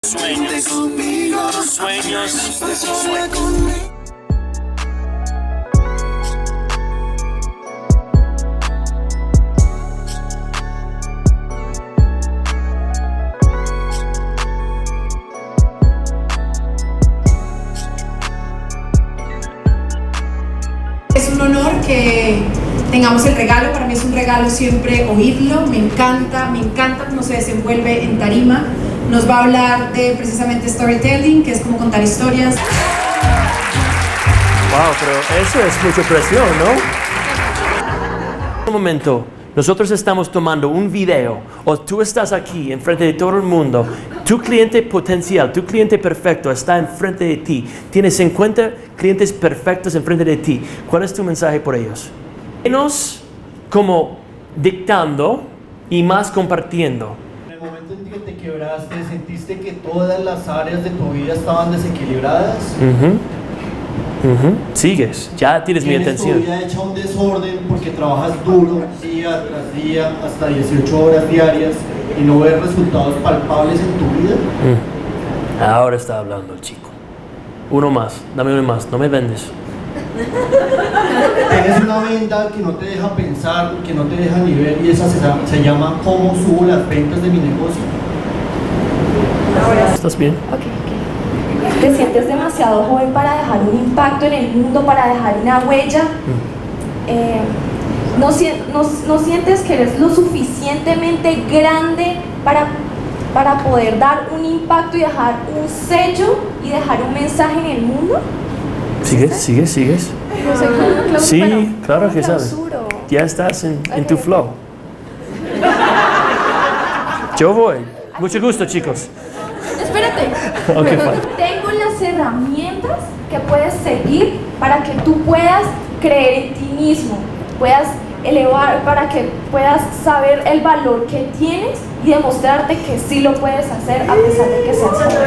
Sueños, sueños, sueños. Es un honor que tengamos el regalo. Para mí es un regalo siempre oírlo. Me encanta cómo se desenvuelve en tarima. Nos va a hablar de precisamente storytelling, que es como contar historias. Wow, pero eso es mucha presión, ¿no? Un momento, nosotros estamos tomando un video, o tú estás aquí enfrente de todo el mundo, tu cliente potencial, tu cliente perfecto está enfrente de ti, tienes 50 clientes perfectos enfrente de ti. ¿Cuál es tu mensaje por ellos? Menos como dictando y más compartiendo. En el momento en que te quebraste, ¿sentiste que todas las áreas de tu vida estaban desequilibradas? Sigues, ya tienes mi atención. Tu vida hecha un desorden porque trabajas duro día tras día, hasta 18 horas diarias y no ves resultados palpables en tu vida. Ahora está hablando el chico. Uno más, dame uno más, no me vendes. Tienes una venda que no te deja pensar, que no te deja ni ver, y esa se llama ¿cómo subo las ventas de mi negocio? ¿Estás bien? Ok. ¿Te sientes demasiado joven para dejar un impacto en el mundo, para dejar una huella? ¿No sientes que eres lo suficientemente grande para poder dar un impacto y dejar un sello y dejar un mensaje en el mundo? ¿Sigues? No sé cómo Sí, claro que sabes. clausuro. Ya estás en tu flow. Yo voy. Mucho gusto, chicos. Espérate. Ok, fine. Tengo las herramientas que puedes seguir para que tú puedas creer en ti mismo, puedas elevar, para que puedas saber el valor que tienes y demostrarte que sí lo puedes hacer a pesar de que seas joven.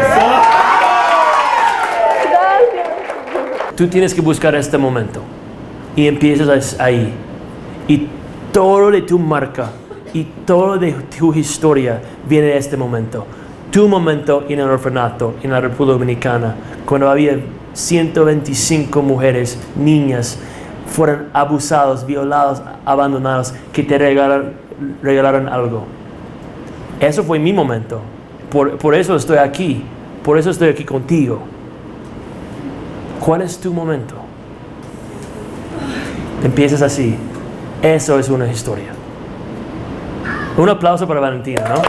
Tú tienes que buscar este momento y empiezas ahí. Y todo de tu marca y todo de tu historia viene de este momento. Tu momento en el orfanato en la República Dominicana, cuando había 125 mujeres, niñas, fueron abusados, violados, abandonados, que te regalaron algo. Eso fue mi momento. Por eso estoy aquí. Por eso estoy aquí contigo. ¿Cuál es tu momento? Empiezas así. Eso es una historia. Un aplauso para Valentina, ¿no?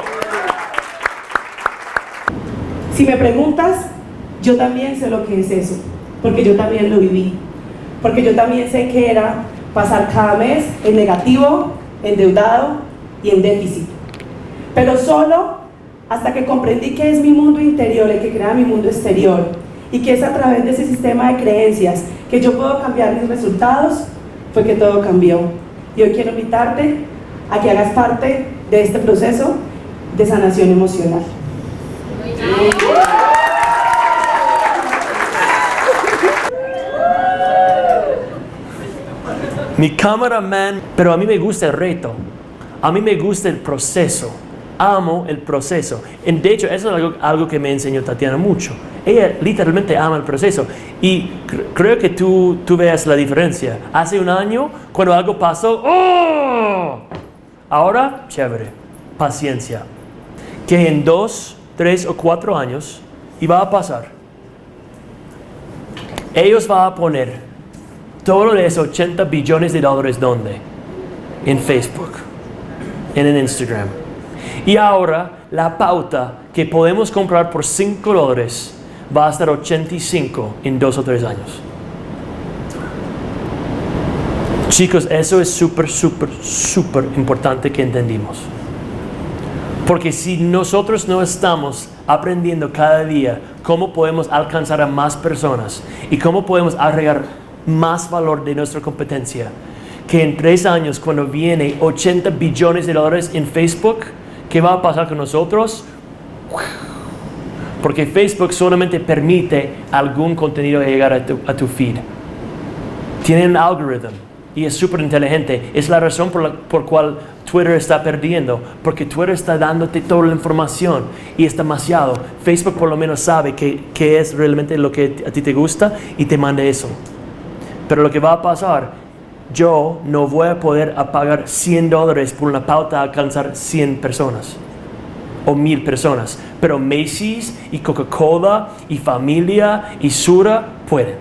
Si me preguntas, yo también sé lo que es eso, porque yo también lo viví, porque yo también sé que era pasar cada mes en negativo, endeudado y en déficit, pero solo hasta que comprendí que es mi mundo interior el que crea mi mundo exterior y que es a través de ese sistema de creencias que yo puedo cambiar mis resultados, fue que todo cambió. Y hoy quiero invitarte a que hagas parte de este proceso de sanación emocional. Mi cameraman, pero a mí me gusta el reto, a mí me gusta el proceso, amo el proceso. De hecho, eso es algo que me enseñó Tatiana mucho. Ella literalmente ama el proceso y creo que tú veas la diferencia. Hace un año, cuando algo pasó, ¡oh! Ahora, chévere, paciencia. Que en 2, 3 o 4 años iba a pasar. Ellos van a poner todo de esos 80 billones de dólares, ¿dónde? En Facebook, en el Instagram. Y ahora la pauta que podemos comprar por $5 va a estar 85 en 2 o 3 años. Chicos, eso es súper importante que entendimos. Porque si nosotros no estamos aprendiendo cada día cómo podemos alcanzar a más personas y cómo podemos agregar más valor de nuestra competencia, que en 3 años cuando viene 80 billones de dólares en Facebook, ¿qué va a pasar con nosotros? Porque Facebook solamente permite algún contenido llegar a tu feed. Tienen un algoritmo y es súper inteligente. Es la razón por cual Twitter está perdiendo, porque Twitter está dándote toda la información y es demasiado. Facebook por lo menos sabe qué es realmente lo que a ti te gusta y te manda eso. Pero lo que va a pasar, yo no voy a poder pagar $100 por una pauta a alcanzar 100 personas o 1000 personas. Pero Macy's y Coca-Cola y Familia y Sura pueden.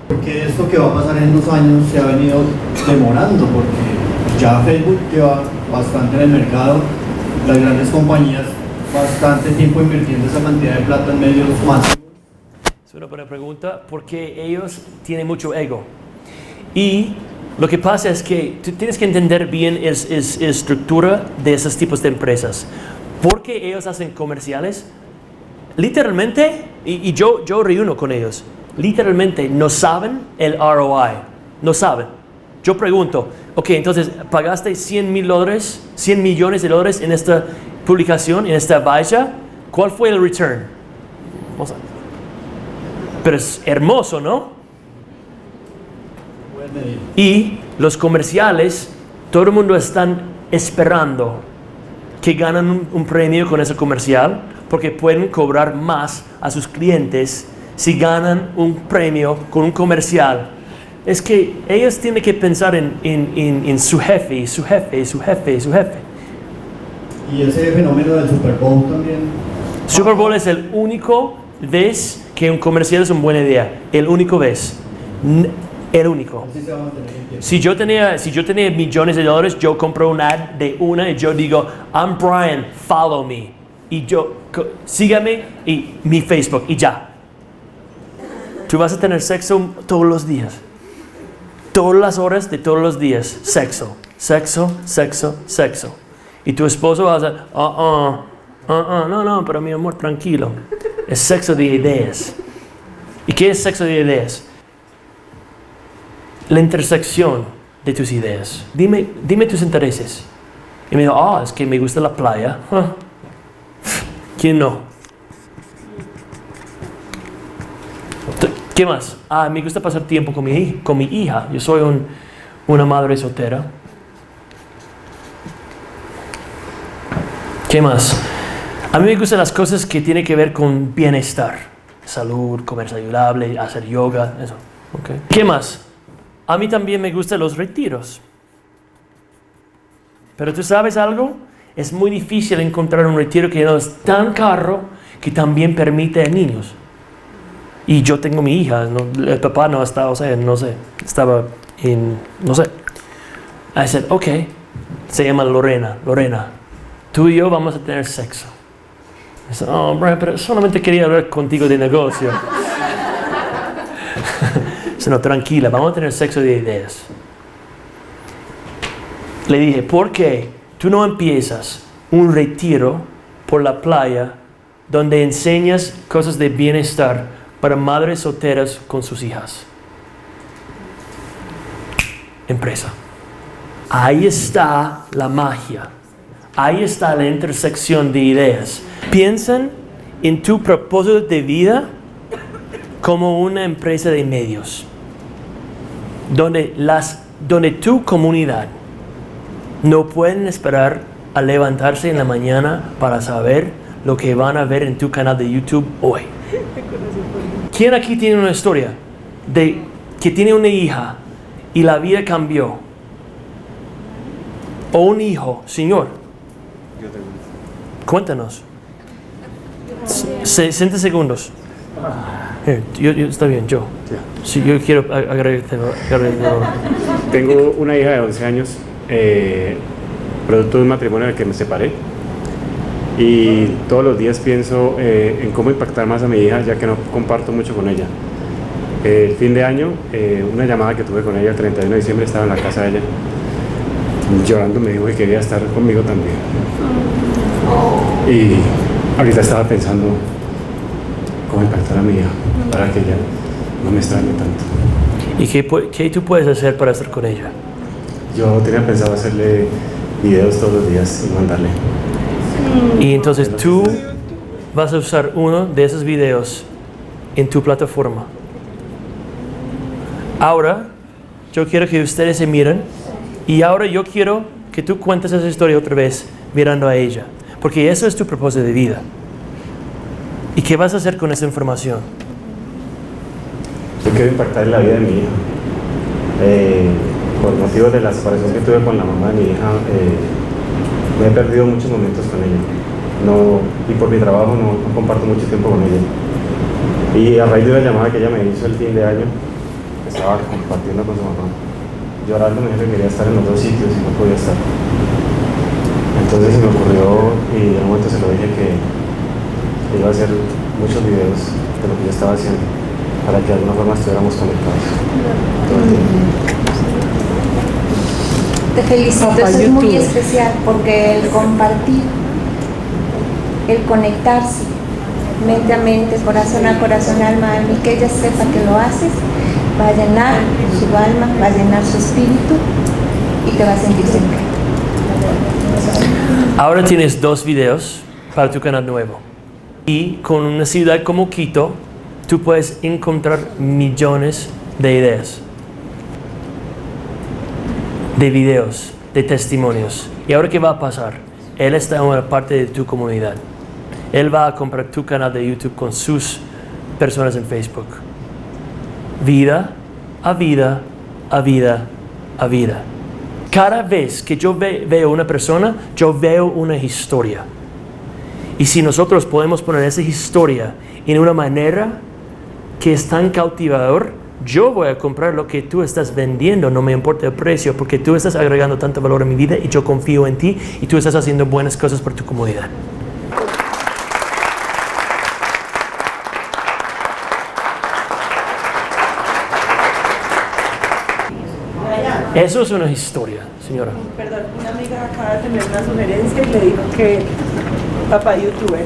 Porque esto que va a pasar en 2 años se ha venido demorando, porque ya Facebook lleva bastante en el mercado, las grandes compañías bastante tiempo invirtiendo esa cantidad de plata en medios masivos. Es una buena pregunta, porque ellos tienen mucho ego. Y lo que pasa es que tú tienes que entender bien la estructura de esos tipos de empresas. Porque ellos hacen comerciales, literalmente, y yo reúno con ellos, literalmente no saben el ROI, no saben. Yo pregunto, ok, entonces pagaste $100 millones de dólares en esta publicación, en esta valla, ¿cuál fue el return? Vamos a ver. Pero es hermoso, ¿no? Y los comerciales, todo el mundo están esperando que ganan un premio con ese comercial, porque pueden cobrar más a sus clientes si ganan un premio con un comercial. Es que ellos tienen que pensar en su jefe, su jefe, su jefe, su jefe. Y ese fenómeno del Super Bowl también. Super Bowl es el único vez que un comercial es una buena idea. El único vez. El único. Así se va a mantener en pie. Si yo tenía millones de dólares, yo compro un ad de una y yo digo, I'm Brian, follow me. Y sígame y mi Facebook y ya. Tú vas a tener sexo todos los días. Todas las horas de todos los días. Sexo, sexo, sexo, sexo. Y tu esposo va a decir, no, pero mi amor, tranquilo. Es sexo de ideas. ¿Y qué es sexo de ideas? La intersección de tus ideas. Dime tus intereses. Y me dijo, es que me gusta la playa. ¿Quién no? ¿Qué más? Me gusta pasar tiempo con mi hija. Yo soy una madre soltera. ¿Qué más? A mí me gustan las cosas que tienen que ver con bienestar. Salud, comer saludable, hacer yoga, eso. Okay. ¿Qué más? A mí también me gustan los retiros. Pero ¿tú sabes algo? Es muy difícil encontrar un retiro que no es tan caro que también permite a niños. Y yo tengo mi hija, el papá no estaba, estaba en, I said, ok, se llama Lorena, tú y yo vamos a tener sexo. Dice, Brian, pero solamente quería hablar contigo de negocio. Dice, no, tranquila, vamos a tener sexo de ideas. Le dije, ¿por qué tú no empiezas un retiro por la playa donde enseñas cosas de bienestar para madres solteras con sus hijas? Empresa. Ahí está la magia. Ahí está la intersección de ideas. Piensan en tu propósito de vida como una empresa de medios, donde tu comunidad no pueden esperar a levantarse en la mañana para saber lo que van a ver en tu canal de YouTube hoy. ¿Quién aquí tiene una historia de que tiene una hija y la vida cambió? O un hijo, señor. Yo tengo. Cuéntanos. 60 segundos. Está bien, yo. Sí, yo quiero agradecer. Tengo una hija de 11 años, producto de un matrimonio del que me separé. Y todos los días pienso en cómo impactar más a mi hija, ya que no comparto mucho con ella. El fin de año, una llamada que tuve con ella el 31 de diciembre, estaba en la casa de ella. Llorando me dijo que quería estar conmigo también. Y ahorita estaba pensando cómo impactar a mi hija para que ella no me extrañe tanto. ¿Y qué tú puedes hacer para estar con ella? Yo tenía pensado hacerle videos todos los días y mandarle. Y entonces tú vas a usar uno de esos videos en tu plataforma. Ahora, yo quiero que ustedes se miren y ahora yo quiero que tú cuentes esa historia otra vez mirando a ella, porque eso es tu propósito de vida. ¿Y qué vas a hacer con esa información? Yo quiero impactar la vida de mi hija. Por motivo de la separación que tuve con la mamá de mi hija, me he perdido muchos momentos con ella. Y por mi trabajo no comparto mucho tiempo con ella. Y a raíz de una llamada que ella me hizo el fin de año, estaba compartiendo con su mamá, llorando, me dijo que quería estar en los dos sitios y no podía estar. Entonces se me ocurrió, y en un momento se lo dije, que iba a hacer muchos videos de lo que yo estaba haciendo, para que de alguna forma estuviéramos conectados todo el tiempo. Te felicito, Papá eso es muy youtuber. especial, porque el compartir, el conectarse, mente a mente, corazón a corazón, alma a alma, y que ella sepa que lo haces, va a llenar su alma, va a llenar su espíritu y te va a sentir siempre. Ahora tienes 2 videos para tu canal nuevo. Y con una ciudad como Quito, tú puedes encontrar millones de ideas, de videos, de testimonios. ¿Y ahora qué va a pasar? Él está en una parte de tu comunidad. Él va a comprar tu canal de YouTube con sus personas en Facebook. Vida a vida, a vida, a vida. Cada vez que yo veo una persona, yo veo una historia. Y si nosotros podemos poner esa historia en una manera que es tan cautivador, yo voy a comprar lo que tú estás vendiendo, no me importa el precio, porque tú estás agregando tanto valor a mi vida y yo confío en ti y tú estás haciendo buenas cosas por tu comunidad. Eso es una historia, señora. Perdón, una amiga acaba de tener una sugerencia y le dijo que papá youtuber.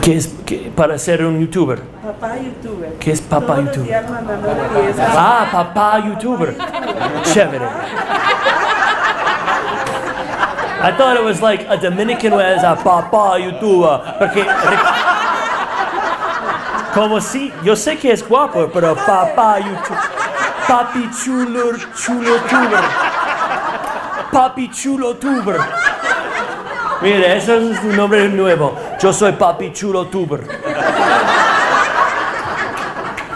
¿Qué es para ser un youtuber? Papá youtuber. ¿Qué es papá Todos los youtuber? días mandándole videos. Ah, papá youtuber. Chévere. I thought it was like a Dominican way as a papá youtuber. Porque como si, yo sé que es guapo, pero papá youtuber. Papi chulo tuber. Papi chulo tuber. Mire, eso es un nombre nuevo. Yo soy Papi chulo tuber.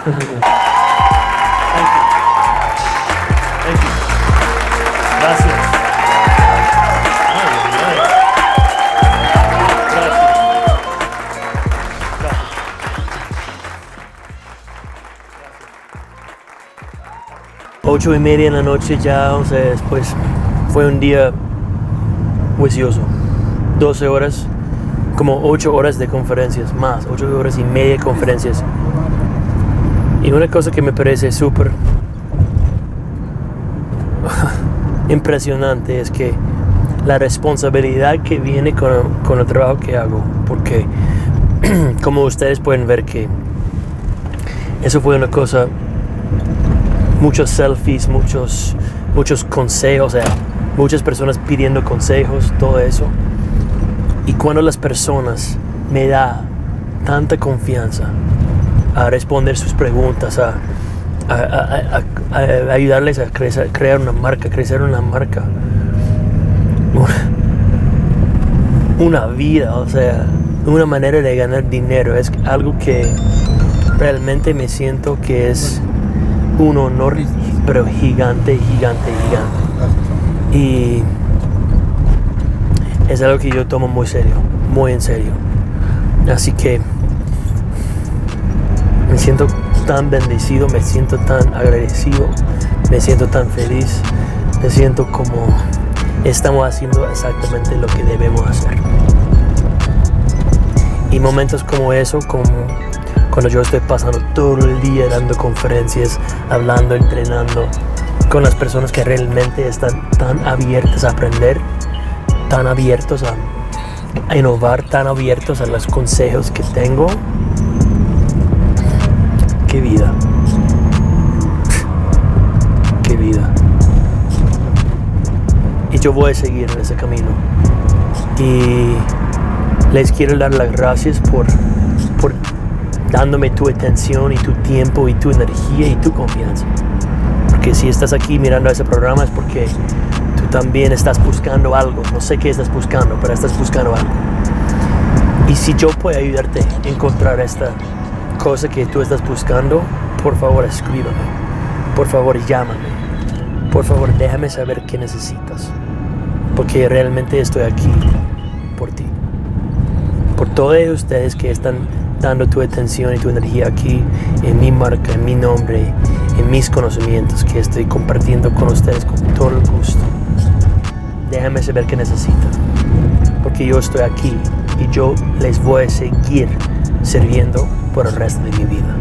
Thank you. Thank you. Gracias. Ay, ay. Gracias. 8:30 en la noche ya, o sea, después fue un día juicioso. 12 horas, como 8 horas de conferencias, más 8 horas y media de conferencias. Y una cosa que me parece súper impresionante es que la responsabilidad que viene con el trabajo que hago, porque como ustedes pueden ver que eso fue una cosa, muchos selfies, muchos consejos, o sea, muchas personas pidiendo consejos, todo eso. Y cuando las personas me dan tanta confianza a responder sus preguntas, a ayudarles a crear una marca, crecer una marca, una vida, o sea, una manera de ganar dinero, es algo que realmente me siento que es un honor, pero gigante. Y es algo que yo tomo muy en serio. Así que me siento tan bendecido, me siento tan agradecido, me siento tan feliz, me siento como estamos haciendo exactamente lo que debemos hacer. Y momentos como eso, como cuando yo estoy pasando todo el día dando conferencias, hablando, entrenando con las personas que realmente están tan abiertas a aprender, tan abiertos a innovar, tan abiertos a los consejos que tengo. ¡Qué vida! ¡Qué vida! Y yo voy a seguir en ese camino. Y les quiero dar las gracias por dándome tu atención y tu tiempo y tu energía y tu confianza. Porque si estás aquí mirando ese programa es porque Tú también estás buscando algo. No sé qué estás buscando, pero estás buscando algo. Y si yo puedo ayudarte a encontrar esta cosa que tú estás buscando, por favor escríbeme. Por favor llámame. Por favor déjame saber qué necesitas. Porque realmente estoy aquí por ti. Por todos ustedes que están dando tu atención y tu energía aquí en mi marca, en mi nombre, en mis conocimientos que estoy compartiendo con ustedes con todo el gusto. Déjame saber qué necesitan, porque yo estoy aquí y yo les voy a seguir sirviendo por el resto de mi vida.